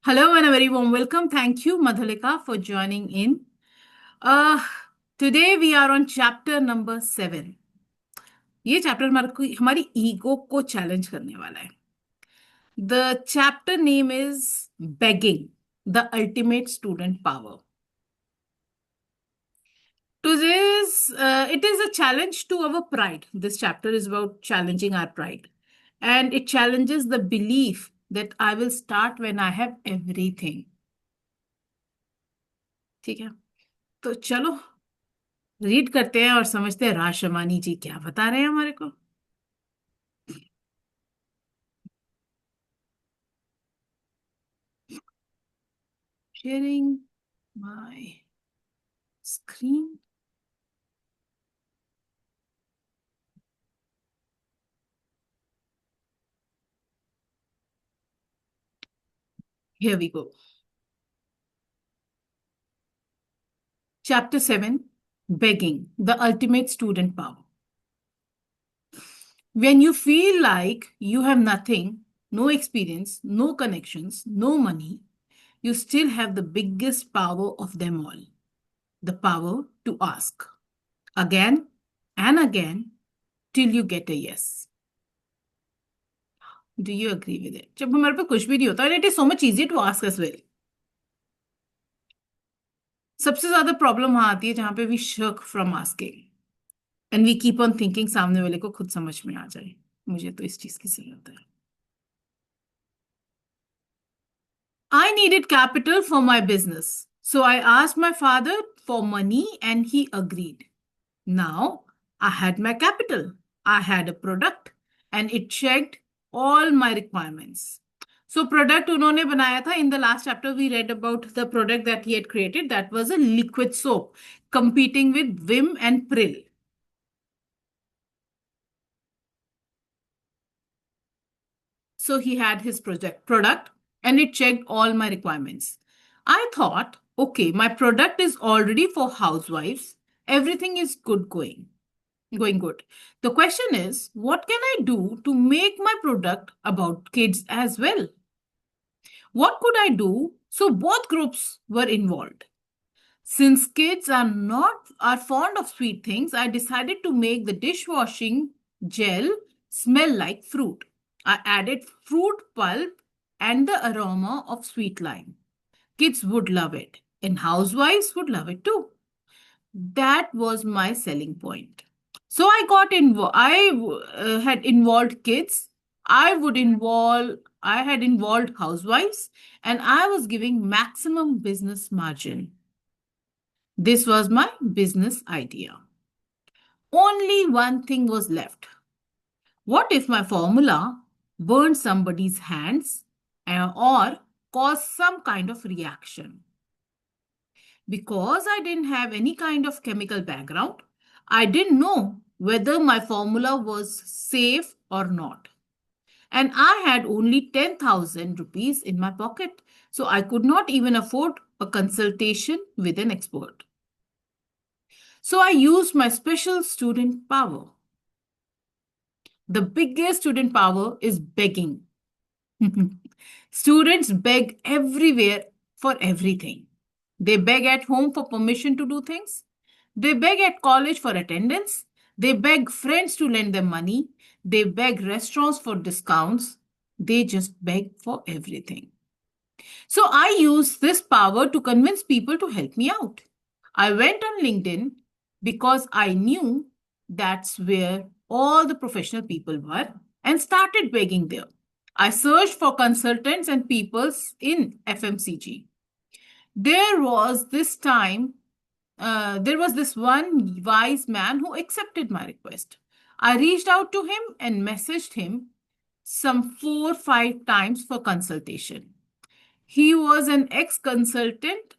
Hello and a very warm welcome. Thank you, Madhulika, for joining in. Uh, Today we are on chapter number 7. ये chapter हमारी ego को challenge करने वाला है. The chapter name is Begging, the Ultimate Student Power. It is a challenge to our pride. This chapter is about challenging our pride. And it challenges the belief that I will start when I have everything. ठीक है, तो चलो read करते हैं और समझते हैं राशमानी जी क्या बता रहे हैं हमारे को. Sharing my screen. Here we go. Chapter 7, Begging, the Ultimate Student Power. When you feel like you have nothing, no experience, no connections, no money, you still have the biggest power of them all, the power to ask again and again till you get a yes. Do you agree with it? जब हमारे पे कुछ भी नहीं होता, it is so much easier to ask as well. सबसे ज्यादा problem वहां आती है जहां पे we shirk from asking and we keep on thinking सामने वाले को खुद समझ में आ जाए. मुझे तो इस चीज की जरूरत है. I needed capital for my business, so I asked my father for money and he agreed. Now I had my capital, I had a product and it checked all my requirements. So product उन्होंने बनाया था. In the last chapter we read about the product that he had created. That was a liquid soap competing with Vim and Prill. So he had his product and it checked all my requirements. I thought, okay, my product is already for housewives. Everything is going good. The question is, what can I do to make my product about kids as well? What could I do so both groups were involved? Since kids are fond of sweet things, I decided to make the dishwashing gel smell like fruit. I added fruit pulp and the aroma of sweet lime. Kids would love it, and housewives would love it too. That was my selling point. So I got involved. I had involved kids. I had involved housewives, and I was giving maximum business margin. This was my business idea. Only one thing was left. What if my formula burned somebody's hands or caused some kind of reaction? Because I didn't have any kind of chemical background, I didn't know whether my formula was safe or not. And I had only 10,000 rupees in my pocket, so I could not even afford a consultation with an expert. So I used my special student power. The biggest student power is begging. Students beg everywhere for everything. They beg at home for permission to do things. They beg at college for attendance. They beg friends to lend them money. They beg restaurants for discounts. They just beg for everything. So I used this power to convince people to help me out. I went on LinkedIn because I knew that's where all the professional people were and started begging there. I searched for consultants and people in FMCG. There was this one wise man who accepted my request. I reached out to him and messaged him some 4-5 times for consultation. He was an ex-consultant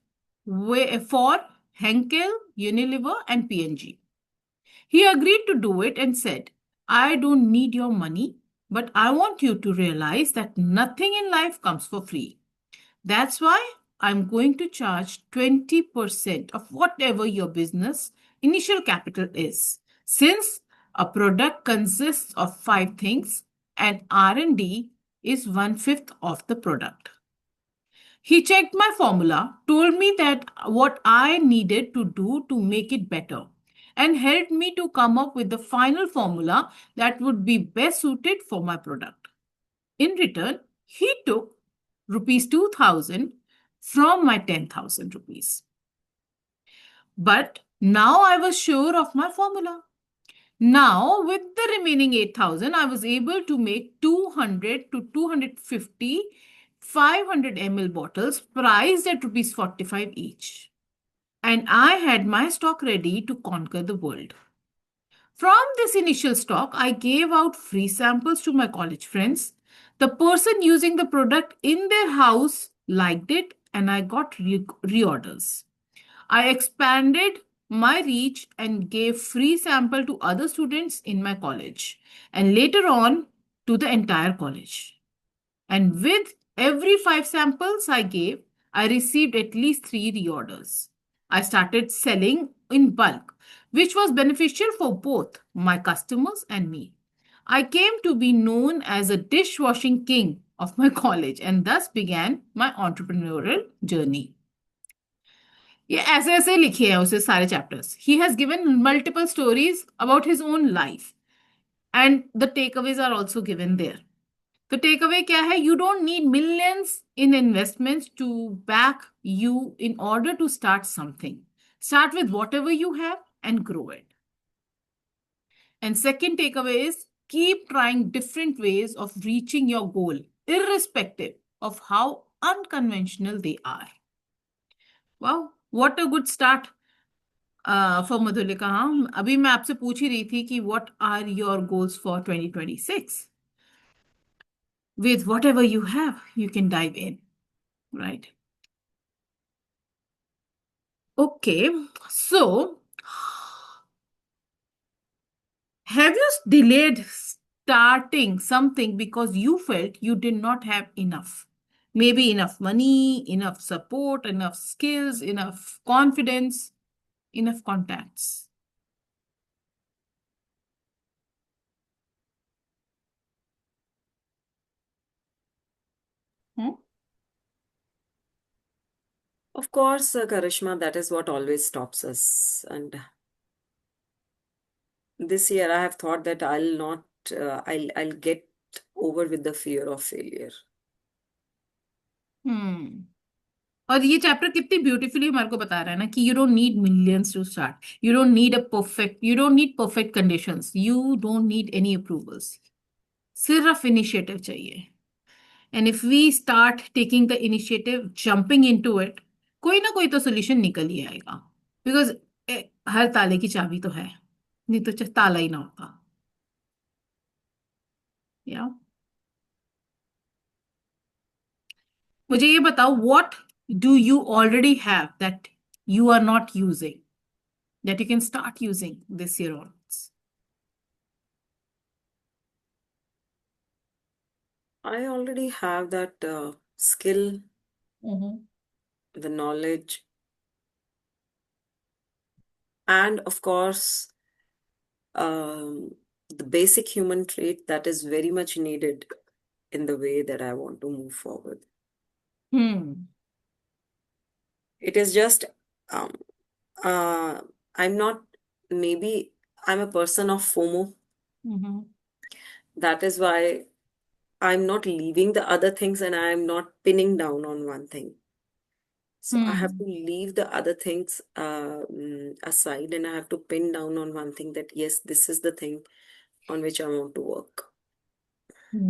for Henkel, Unilever, and P&G. He agreed to do it and said, I don't need your money, but I want you to realize that nothing in life comes for free. That's why I'm going to charge 20% of whatever your business initial capital is. Since a product consists of 5 things and R&D is 1/5 of the product. He checked my formula, told me that what I needed to do to make it better, and helped me to come up with the final formula that would be best suited for my product. In return, he took rupees 2000 from my 10,000 rupees. But now I was sure of my formula. Now, with the remaining 8,000, I was able to make 200 to 250 500 ml bottles priced at rupees 45 each. And I had my stock ready to conquer the world. From this initial stock, I gave out free samples to my college friends. The person using the product in their house liked it, and I got reorders. I expanded my reach and gave free sample to other students in my college and later on to the entire college. And with every 5 samples I gave, I received at least 3 reorders. I started selling in bulk, which was beneficial for both my customers and me. I came to be known as a dishwashing king of my college and thus began my entrepreneurial journey. ये ऐसे ऐसे लिखे हैं उसे सारे chapters he has given multiple stories about his own life and the takeaways are also given there तो takeaway क्या है you don't need millions in investments to back you in order to start with whatever you have and grow it and second takeaway is keep trying different ways of reaching your goal irrespective of how unconventional they are. Wow, what a good start for Madhulika. हाँ, अभी मैं आपसे पूछ ही रही थी कि what are your goals for 2026. With whatever you have, you can dive in, right? Okay, so have you delayed starting something because you felt you did not have enough? Maybe enough money, enough support, enough skills, enough confidence, enough contacts. Hmm? Of course, Karishma, that is what always stops us. And this year I have thought that I'll not, I'll get over with the fear of failure. और ये chapter कितनी beautifully हमारे को बता रहा है ना कि you don't need millions to start you don't need perfect conditions you don't need any approvals सिर्फ इनिशिएटिव चाहिए and if we start taking the initiative jumping into it कोई ना कोई तो सोल्यूशन निकल ही आएगा बिकॉज हर ताले की चाबी तो है नहीं तो ताला ही ना होता या मुझे ये बताओ what do you already have that you are not using that you can start using this year onwards? I already have that skill, Mm-hmm. the knowledge, and of course, the basic human trait that is very much needed in the way that I want to move forward. It is just, um, I'm not, maybe I'm a person of FOMO. Mm-hmm. That is why I'm not leaving the other things and I'm not pinning down on one thing. So I have to leave the other things aside and I have to pin down on one thing that, yes, this is the thing on which I want to work.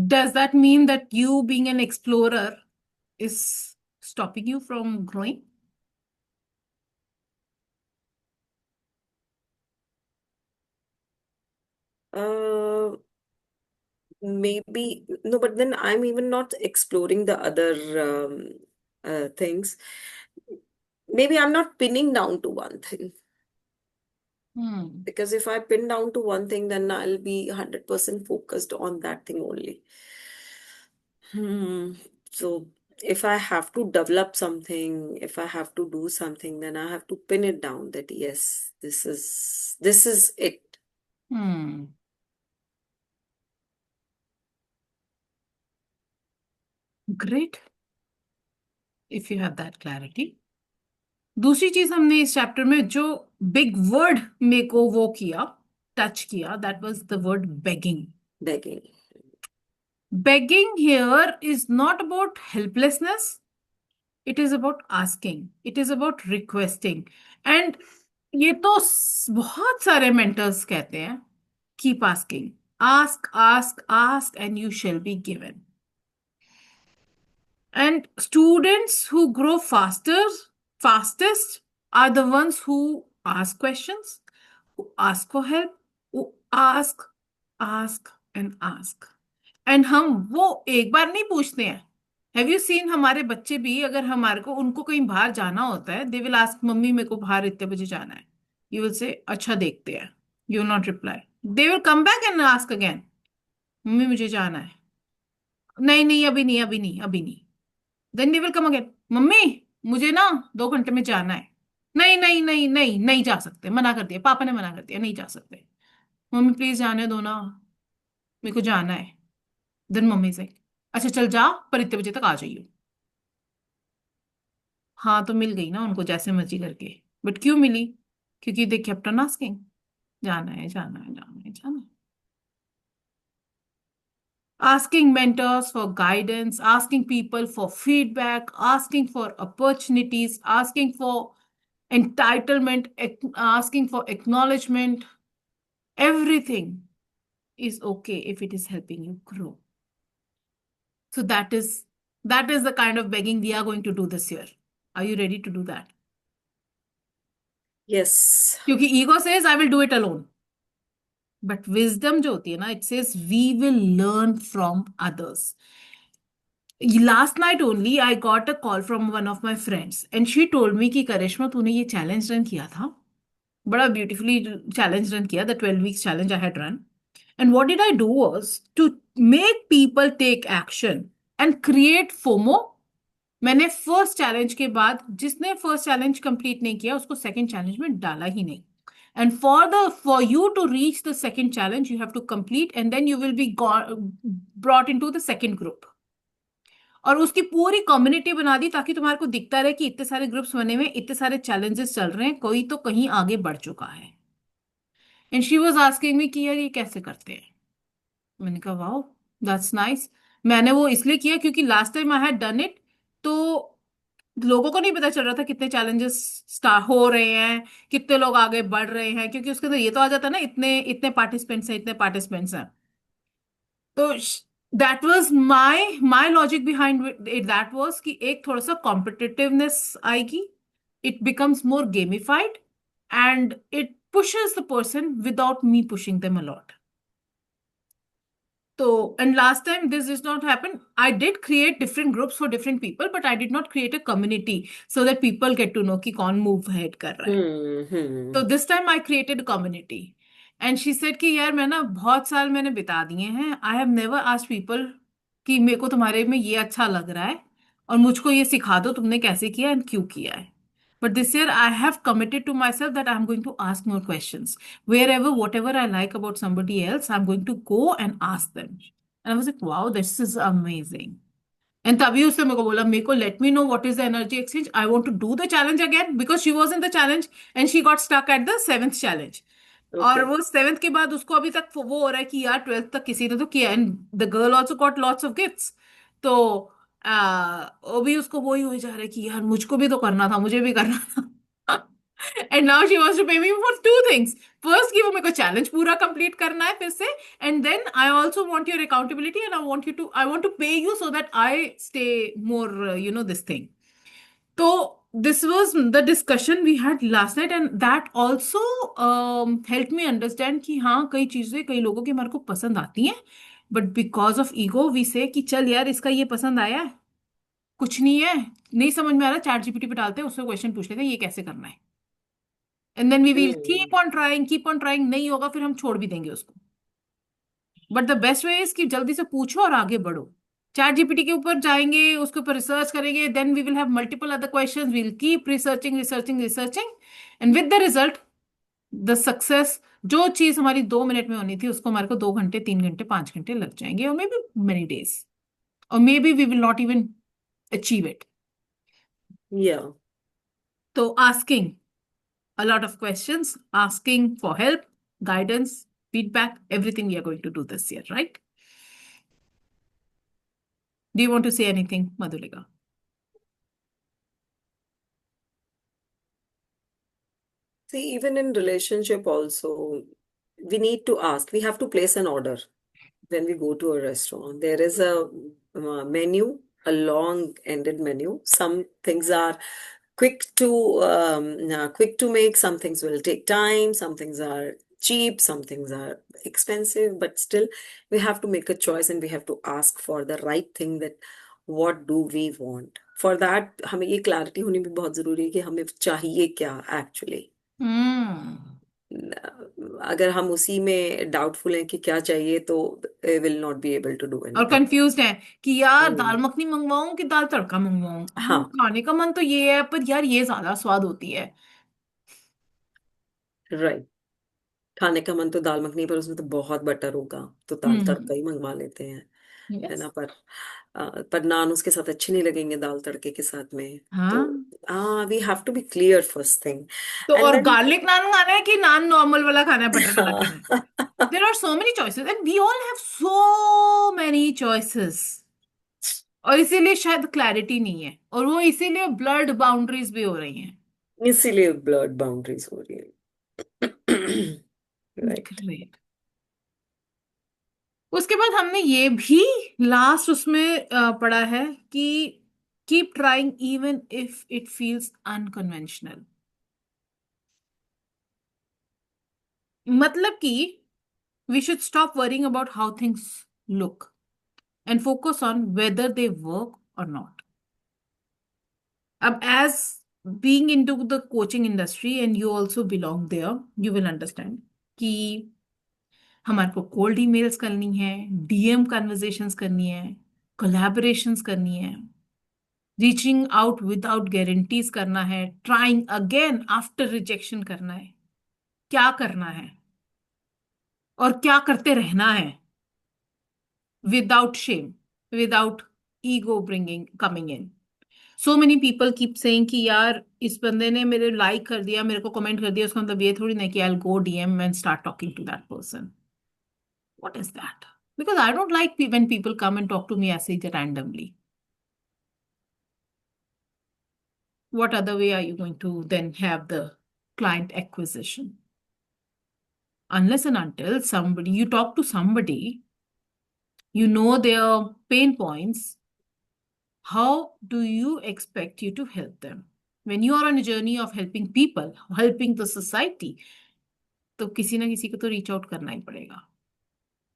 Does that mean that you being an explorer is stopping you from growing? Uh, Maybe, no, but then I'm even not exploring the other things. Maybe I'm not pinning down to one thing. Because if I pin down to one thing, then I'll be 100% focused on that thing only. So if I have to develop something, if I have to do something, then I have to pin it down that yes, this is it. Great. If you have that clarity. दूसरी चीज हमने इस chapter में जो big word मेरे को वो किया, टच किया, that was the word begging. Begging. Begging here is not about helplessness, it is about asking, it is about requesting. And ये तो बहुत सारे mentors कहते हैं, keep asking, ask, ask, ask, and you shall be given. And students who grow fastest are the ones who ask questions, who ask for help, who ask, and ask. And हम वो एक बार नहीं पूछते हैं। Have you seen, हमारे बच्चे भी अगर हमारे को उनको कहीं बाहर जाना होता है, दे विल आस्क मम्मी मेरे को बाहर इतने बजे जाना है। यू विल से अच्छा देखते हैं, you will not reply, they will come back and ask again, mummy मुझे जाना है, नहीं नहीं अभी नहीं अभी नहीं अभी नहीं। Then they will come again, mummy मुझे ना 2 घंटे में जाना है, नहीं नहीं नहीं नहीं नहीं जा सकते, मना कर दिया, पापा ने मना कर दिया, नहीं जा सकते, मम्मी प्लीज जाने दो ना, मेरे को जाना है। देन मम्मी से, अच्छा चल जा पर इतने बजे तक आ जाइयो। हाँ तो मिल गई ना उनको जैसे मर्जी करके, बट क्यों मिली? क्योंकि दे केप्ट ऑन आस्किंग, जाना है जाना है जाना है जाना है। Asking mentors for guidance, asking people for feedback, asking for opportunities, asking for entitlement, asking for acknowledgement, everything is okay if it is helping you grow. So that is the kind of begging we are going to do this year. Are you ready to do that? Yes. क्योंकि ego says I will do it alone, but wisdom जो होती है ना, it says we will learn from others. Last night only I got a call from one of my friends and she told me कि करिश्मा तूने ये challenge run किया था, बड़ा ब्यूटीफुली चैलेंज रन किया, the 12 weeks challenge I had run, and what did I do was to make people take action and create FOMO. मैंने first challenge के बाद जिसने फर्स्ट चैलेंज कंप्लीट नहीं किया उसको सेकंड चैलेंज में डाला ही नहीं। And for you to reach the second challenge you have to complete and then you will be brought into the second group. और उसकी पूरी कम्युनिटी बना दी ताकि तुम्हारे को दिखता रहे कि इतने सारे ग्रुप्स बने हुए, इतने सारे चैलेंजेस चल रहे हैं, कोई तो कहीं आगे बढ़ चुका है। And she was asking me कि यार ये कैसे करते हैं। मैंने कहा वाओ दैट्स नाइस। मैंने वो इसलिए किया क्योंकि last time I had done it, तो लोगों को नहीं पता चल रहा था कितने चैलेंजेस स्टार्ट हो रहे हैं, कितने लोग आगे बढ़ रहे हैं, क्योंकि उसके अंदर ये तो आ जाता है ना, इतने इतने पार्टिसिपेंट्स हैं, इतने पार्टिसिपेंट्स हैं। तो that was my logic behind it, that was कि एक थोड़ा सा कॉम्पिटिटिवनेस आएगी, it becomes more gamified and it pushes the person without me pushing them a lot. So, and last time this did not happen. I did create different groups for different people, but I did not create a community so that people get to know कि कौन move ahead कर रहा है। तो this time I created community and she said कि यार मैं ना बहुत साल मैंने बिता दिए हैं, I have never asked people कि मेरे को तुम्हारे में ये अच्छा लग रहा है और मुझको ये सिखा दो तुमने कैसे किया एंड क्यों किया है। But this year I have committed to myself that I am going to ask more questions, wherever whatever I like about somebody else I am going to go and ask them. And I was like wow this is amazing. And तभी उसने मेरे को बोला, मेरे को let me know what is the energy exchange, I want to do the challenge again because she was in the challenge and she got stuck at the 7th challenge. और Okay. वो 7th के बाद उसको अभी तक वो हो रहा है कि यार 12th तक किसी ने तो किया, and the girl also got lots of gifts. तो वो भी उसको वही हो जा रहा है कि यार मुझको भी तो करना था, मुझे भी करना था। And now she wants to pay me for two things, first कि वो मेरे को चैलेंज पूरा कंप्लीट करना है फिर से, and then I also want your accountability and I want to pay you so that I stay more you know this thing. तो this was the discussion we had last night and that also helped me understand कि हाँ कई चीजें कई लोगों की हमारे को पसंद आती हैं, but because of ego we say कि चल यार इसका ये पसंद आया है, कुछ नहीं है, नहीं समझ में आ रहा, चैट जीपीटी पे डालते हैं, उससे क्वेश्चन पूछ लेते हैं ये कैसे करना है, and then we will keep on trying, नहीं होगा फिर हम छोड़ भी देंगे उसको। But the best way is कि जल्दी से पूछो और आगे बढ़ो। चैट जीपीटी के ऊपर जाएंगे, उसके ऊपर रिसर्च करेंगे, then we will have multiple other questions, we will keep researching researching researching, and with the result the success, जो चीज हमारी 2 मिनट में होनी थी उसको हमारे को 2 घंटे 3 घंटे 5 घंटे लग जाएंगे, और मे बी मेनी डेज, और maybe we will not even achieve it. Yeah. So asking a lot of questions, asking for help, guidance, feedback, everything we are going to do this year, right? Do you want to say anything, Madhulika? See, even in relationship also, we need to ask. We have to place an order when we go to a restaurant. There is a menu, a long-ended menu. Some things are quick to make. Some things will take time. Some things are cheap. Some things are expensive. But still, we have to make a choice and we have to ask for the right thing, that what do we want. For that, हमें ये clarity होनी भी बहुत जरूरी है कि हमें चाहिए क्या actually. Hmm. अगर हम उसी में डाउटफुल हैं कि क्या चाहिए, तो will not be able to do or anything. Confused है कि यार दाल मखनी मंगवाऊं कि दाल तड़का मंगवाऊं। हाँ. खाने का मन तो ये है, पर यार ये ज्यादा स्वाद होती है। राइट. खाने का मन तो दाल मखनी, पर उसमें तो बहुत बटर होगा, तो दाल हम्म। तड़का ही मंगवा लेते हैं. है यस। ना. पर नान उसके साथ अच्छे नहीं लगेंगे दाल तड़के के साथ में. तो हाँ। We have to be clear first thing. तो एंड और देन गार्लिक नान खाना है कि नान नॉर्मल वाला खाना है, बटर वाला खाना है? हाँ. There are so many choices and we all have so many choices. और इसीलिए शायद क्लैरिटी नहीं है, और वो इसीलिए ब्लड बाउंड्रीज भी हो रही हैं। इसीलिए ब्लड बाउंड्रीज हो रही है. राइट. ग्रेट। उसके बाद हमने ये भी लास्ट उसमें पढ़ा है कि keep trying even if it feels unconventional. मतलब कि we should stop worrying about how things look and focus on whether they work or not. अब as being into the coaching industry and you also belong there, you will understand कि हमारे को cold emails करनी है, DM conversations करनी है, collaborations करनी है, रीचिंग आउट विदाउट गारंटीज करना है, ट्राइंग अगेन आफ्टर रिजेक्शन करना है। क्या करना है और क्या करते रहना है, without shame, without ego bringing coming in. So many people keep saying कि यार इस बंदे ने मेरे लाइक कर दिया, मेरे को कमेंट कर दिया, उसका मतलब ये थोड़ी ना कि I will go DM and start talking to that person. What is that? Because I don't like when people come and talk to me as randomly. What other way are you going to then have the client acquisition? Unless and until somebody, you talk to somebody, you know their pain points, how do you expect you to help them? When you are on a journey of helping people, helping the society, तो किसी ना किसी को तो reach out करना ही पड़ेगा.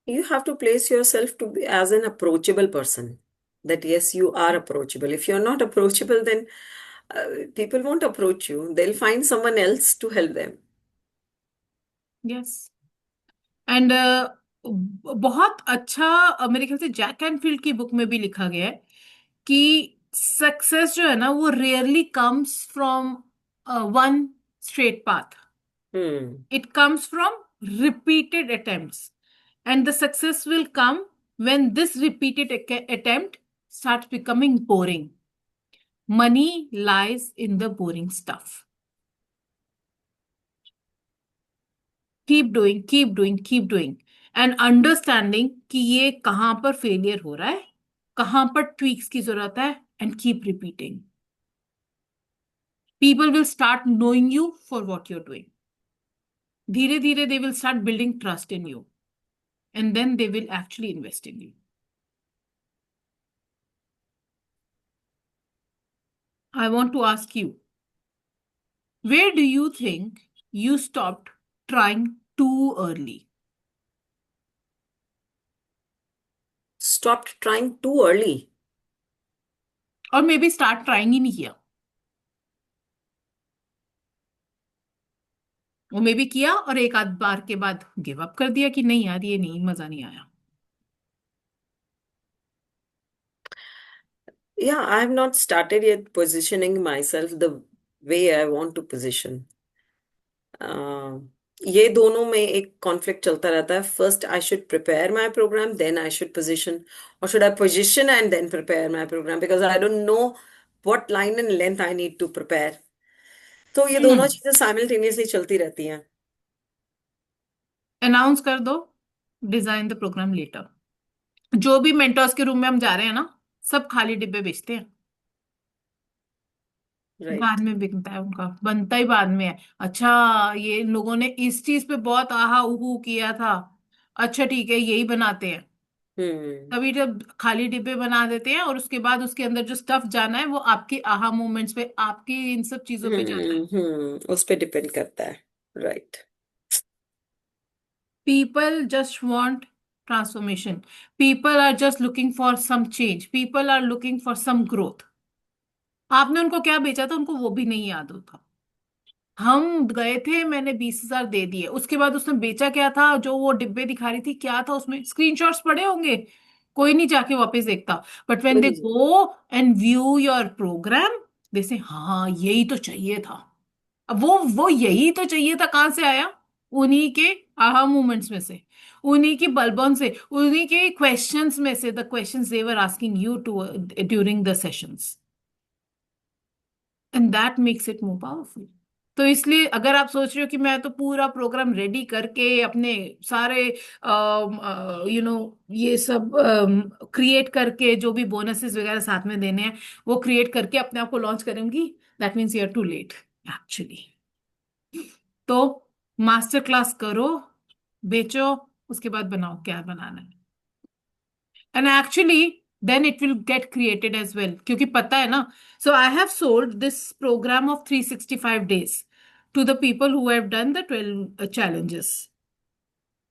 You have to place yourself to be as an approachable person. That yes, you are approachable. If you're not approachable, then people won't approach you. They'll find someone else to help them. Yes. And बहुत अच्छा मेरे ख्याल से Jack and field की book में भी लिखा गया है कि सक्सेस जो है ना वो rarely comes from one straight path. Hmm. It comes from repeated attempts, and the success will come when this repeated attempt starts becoming boring. Money lies in the boring stuff. Keep doing, keep doing, and understanding कि ये कहाँ पर failure हो रहा है, कहाँ पर tweaks की जरूरत है, and keep repeating. People will start knowing you for what you're doing. धीरे धीरे they will start building trust in you, and then they will actually invest in you. I want to ask you, where do you think you stopped trying too early? Stopped trying too early. Or maybe start trying in here. वो मे भी किया और एक आध बार के बाद give up कर दिया कि नहीं यार ये नहीं, मजा नहीं आया. Yeah, I have not started yet positioning myself the way I want to position. Uh, ये दोनों में एक कॉन्फ्लिक्ट चलता रहता है. First I should prepare my program, then I should position, और should I position and then prepare my program, because I don't know what line and length I need to prepare. तो ये दोनों हम्म। चीजें simultaneously चलती रहती हैं। Announce कर दो, डिजाइन द प्रोग्राम लेटर। जो भी मेंटर्स के रूम में हम जा रहे हैं ना, सब खाली डिब्बे बेचते हैं। बाद राइट। में बिकता है उनका, बनता ही बाद में है। अच्छा, ये इन लोगों ने इस चीज पे बहुत आहा उहू किया था, अच्छा ठीक है यही बनाते हैं। हम्म तभी जब खाली डिब्बे बना देते हैं और उसके बाद उसके अंदर जो स्टफ जाना है वो आपके आहा मोमेंट्स पे, आपकी इन सब चीजों पे जाना है। उस पे डिपेंड करता है। Right. People just want transformation. People are just looking for some change. People are looking for some growth. आपने उनको क्या बेचा था उनको वो भी नहीं याद होता। हम गए थे, मैंने 20,000 दे दिए, उसके बाद उसने बेचा क्या था, जो वो डिब्बे दिखा रही थी क्या था उसमें, स्क्रीनशॉट्स पड़े होंगे, कोई नहीं जाके वापस देखता। बट व्हेन कोई दे नहीं जी। Go and view your program, they say हाँ यही तो चाहिए था। अब वो यही तो चाहिए था कहाँ से आया? उन्हीं के आहा मोमेंट्स में से, उन्हीं की बलबन से, उन्हीं के क्वेश्चंस में से, the questions they were asking you to during the sessions, and that makes it more powerful. तो इसलिए अगर आप सोच रहे हो कि मैं तो पूरा प्रोग्राम रेडी करके अपने सारे ये सब क्रिएट करके जो भी बोनसेस वगैरह साथ में देने हैं वो क्रिएट करके अपने आप को लॉन्च करूंगी, that means you are too late actually. तो मास्टर क्लास करो, बेचो, उसके बाद बनाओ क्या बनाना है। And actually then it will get created as well, क्योंकि पता है ना। So I have sold this program of 365 days to the people who have done the 12 challenges।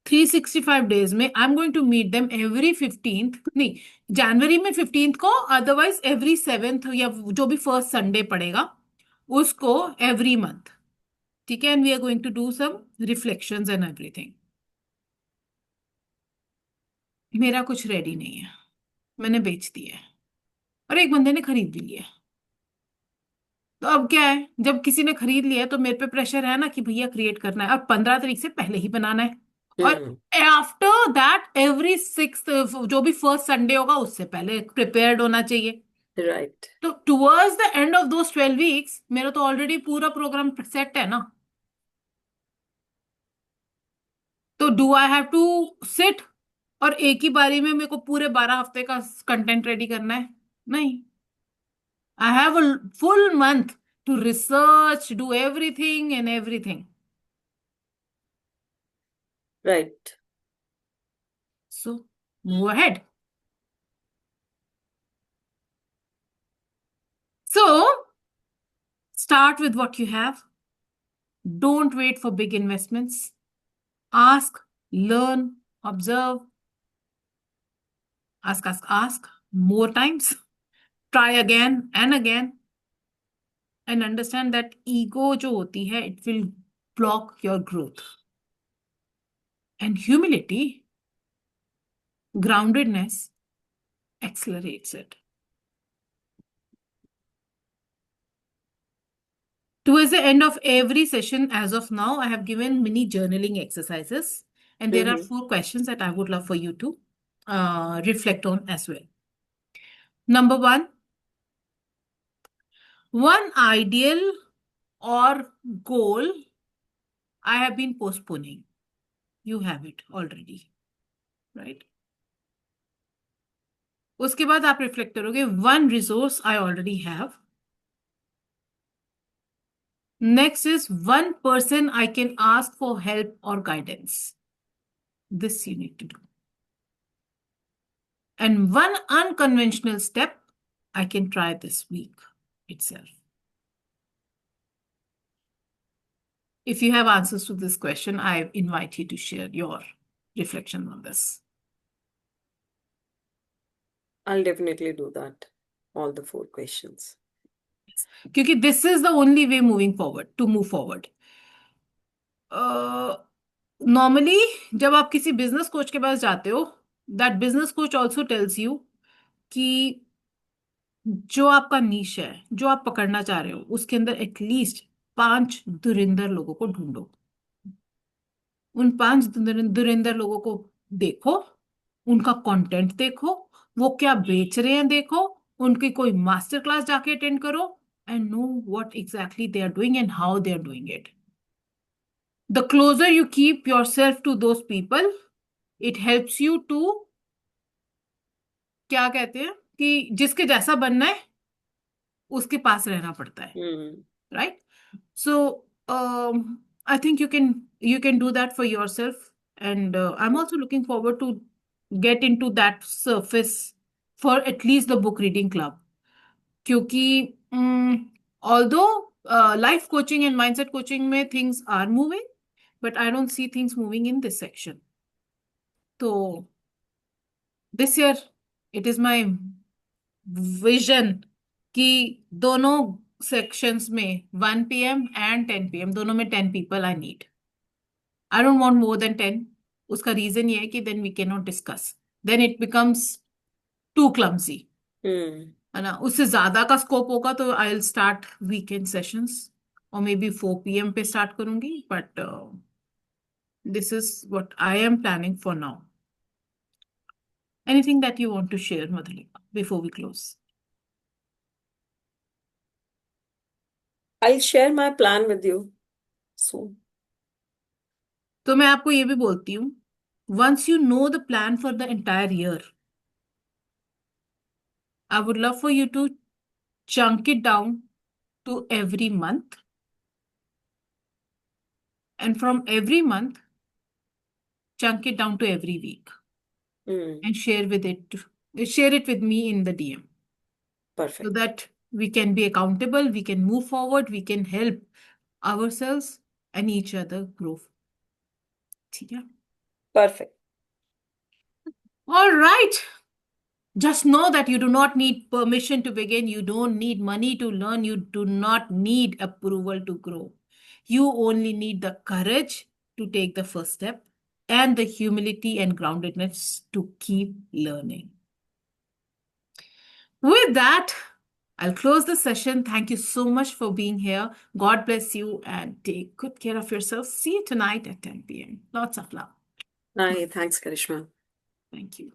365 days में I am going to meet them every 15th, नहीं, जनवरी में 15th को, otherwise every 7th या जो भी फर्स्ट संडे पड़ेगा उसको, every month. ठीक है, and we are going to do some reflections and everything. मेरा कुछ रेडी नहीं है, मैंने बेच दिया है और एक बंदे ने खरीद भी लिया है। तो अब क्या है, जब किसी ने खरीद लिया है तो मेरे पे प्रेशर है ना कि भैया क्रिएट करना है और 15 तारीख से पहले ही बनाना है। और हम्म आफ्टर दैट एवरी 6th, जो भी फर्स्ट संडे होगा उससे पहले प्रिपेयर्ड होना चाहिए। राइट। तो towards the end of those 12 weeks मेरा तो ऑलरेडी पूरा प्रोग्राम सेट है ना। तो do I have to sit और एक ही बारी में मेरे को पूरे 12 हफ्ते का कंटेंट रेडी करना है? नहीं, I have a full month to research, do everything and everything. Right. So move ahead. So start with what you have. Don't wait for big investments. Ask, learn, observe, ask more times. Try again and again, and understand that ego जो होती है, it will block your growth. And humility, groundedness accelerates it. Towards the end of every session, as of now, I have given mini journaling exercises, and there are hmm 4 questions that I would love for you to reflect on as well. Number one ideal or goal I have been postponing. You have it already, right? उसके बाद आप reflect करोगे, one resource I already have. Next is one person I can ask for help or guidance. This you need to do. And one unconventional step I can try this week itself. If you have answers to this question, I invite you to share your reflection on this. I'll definitely do that. All the 4 questions. क्योंकि this is the only way moving forward, to move forward. Normally जब आप किसी business coach के पास जाते हो, that business coach also tells you कि जो आपका नीश है, जो आप पकड़ना चाह रहे हो, उसके अंदर एटलीस्ट 5 धुरंधर लोगों को ढूंढो। उन 5 धुरंधर लोगों को देखो, उनका कंटेंट देखो, वो क्या बेच रहे हैं देखो, उनकी कोई मास्टर क्लास जाके अटेंड करो and know what exactly they are doing and how they are doing it. The closer you keep yourself to those people, it helps you to, क्या कहते हैं, कि जिसके जैसा बनना है उसके पास रहना पड़ता है, Hmm. right? So I think you can do that for yourself, and I'm also looking forward to get into that surface for at least the book reading club. क्योंकि although life coaching and mindset coaching में things are moving, but I don't see things moving in this section. So this year it is my vision कि दोनों sections में 1 p.m. and 10 p.m. दोनों में 10 people I need. I don't want more than 10. उसका reason ये है कि then we cannot discuss. Then it becomes too clumsy. Hmm. है ना, उससे ज्यादा का स्कोप होगा तो I will start weekend sessions और मे बी 4 p.m. पे स्टार्ट करूंगी, but this is what I am planning for now. Anything that you want to share Madhulika before we close? I'll share my plan with you soon. तो मैं आपको ये भी बोलती हूँ, once you know the plan for the entire year, I would love for you to chunk it down to every month, and from every month chunk it down to every week Hmm. and share it with me in the DM, so Perfect. that we can be accountable, we can move forward, we can help ourselves and each other grow. ठीक है? Perfect. All right. Just know that you do not need permission to begin. You don't need money to learn. You do not need approval to grow. You only need the courage to take the first step and the humility and groundedness to keep learning. With that, I'll close the session. Thank you so much for being here. God bless you and take good care of yourself. See you tonight at 10 p.m. Lots of love. Bye. Thanks, Karishma. Thank you.